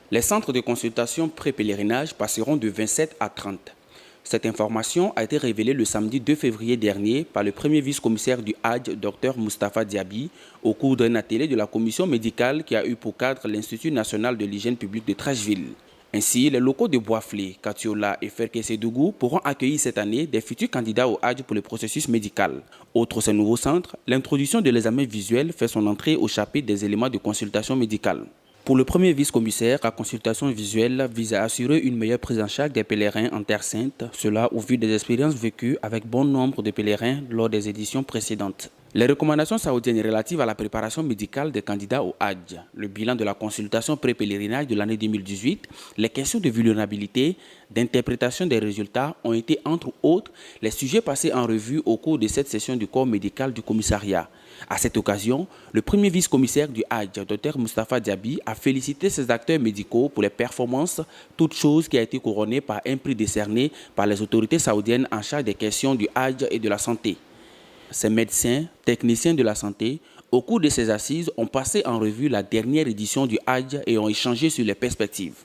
Les centres de consultation pré-pèlerinage passeront de 27 à 30. Cette information a été révélée le samedi 2 février dernier par le premier vice-commissaire du Hadj, Dr Moustapha Diaby, au cours d'un atelier de la commission médicale qui a eu pour cadre l'Institut national de l'hygiène publique de Trècheville. Ainsi, les locaux de Boisflé, Katiola et Ferkessédougou pourront accueillir cette année des futurs candidats au Hadj pour le processus médical. Autre ce nouveau centre, l'introduction de l'examen visuel fait son entrée au chapitre des éléments de consultation médicale. Pour le premier vice-commissaire, la consultation visuelle vise à assurer une meilleure prise en charge des pèlerins en Terre Sainte, cela au vu des expériences vécues avec bon nombre de pèlerins lors des éditions précédentes. Les recommandations saoudiennes relatives à la préparation médicale des candidats au Hadj, le bilan de la consultation pré-pèlerinage de l'année 2018, les questions de vulnérabilité, d'interprétation des résultats ont été entre autres les sujets passés en revue au cours de cette session du corps médical du commissariat. À cette occasion, le premier vice-commissaire du Hadj, Dr Moustapha Diaby, a félicité ses acteurs médicaux pour les performances, toute chose qui a été couronnée par un prix décerné par les autorités saoudiennes en charge des questions du Hadj et de la santé. Ces médecins, techniciens de la santé, au cours de ces assises, ont passé en revue la dernière édition du Hadj et ont échangé sur les perspectives.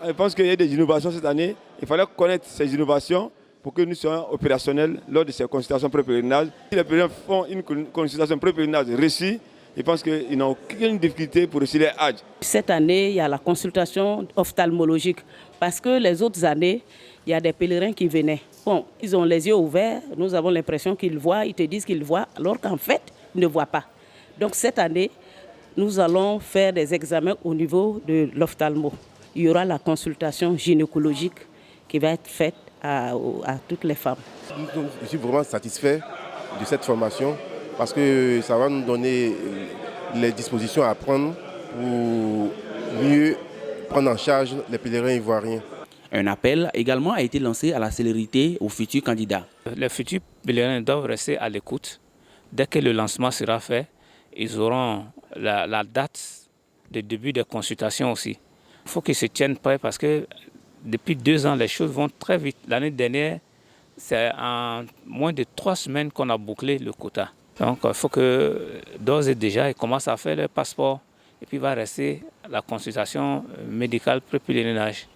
Je pense qu'il y a des innovations cette année. Il fallait connaître ces innovations pour que nous soyons opérationnels lors de ces consultations pré-pèlerinage. Si les pèlerins font une consultation pré-pèlerinage réussie, je pense qu'ils n'ont aucune difficulté pour réussir les Hadj. Cette année, il y a la consultation ophtalmologique parce que les autres années, il y a des pèlerins qui venaient. Bon, ils ont les yeux ouverts, nous avons l'impression qu'ils voient, ils te disent qu'ils voient, alors qu'en fait, ils ne voient pas. Donc cette année, nous allons faire des examens au niveau de l'ophtalmo. Il y aura la consultation gynécologique qui va être faite à toutes les femmes. Je suis vraiment satisfait de cette formation parce que ça va nous donner les dispositions à prendre pour mieux prendre en charge les pèlerins ivoiriens. Un appel également a été lancé à la célérité aux futurs candidats. Les futurs pèlerins doivent rester à l'écoute. Dès que le lancement sera fait, ils auront la date de début des consultations aussi. Il faut qu'ils se tiennent prêts parce que depuis 2 ans, les choses vont très vite. L'année dernière, c'est en moins de 3 semaines qu'on a bouclé le quota. Donc il faut que d'ores et déjà, ils commencent à faire leur passeport et puis il va rester la consultation médicale pré-pèlerinage.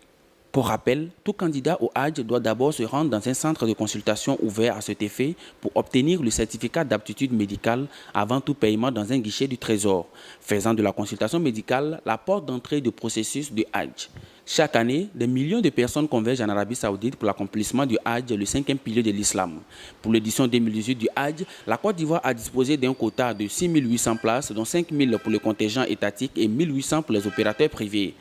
Pour rappel, tout candidat au Hadj doit d'abord se rendre dans un centre de consultation ouvert à cet effet pour obtenir le certificat d'aptitude médicale avant tout paiement dans un guichet du Trésor, faisant de la consultation médicale la porte d'entrée du processus du Hadj. Chaque année, des millions de personnes convergent en Arabie Saoudite pour l'accomplissement du Hadj, le 5e pilier de l'islam. Pour l'édition 2018 du Hadj, la Côte d'Ivoire a disposé d'un quota de 6 800 places, dont 5 000 pour le contingent étatique et 1 800 pour les opérateurs privés.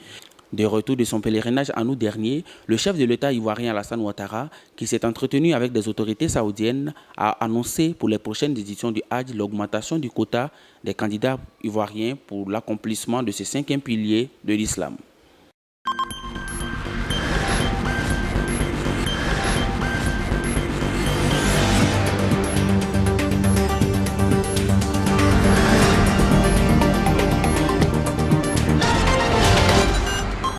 De retour de son pèlerinage en août dernier, le chef de l'État ivoirien Alassane Ouattara, qui s'est entretenu avec des autorités saoudiennes, a annoncé pour les prochaines éditions du Hadj l'augmentation du quota des candidats ivoiriens pour l'accomplissement de ce 5e pilier de l'islam.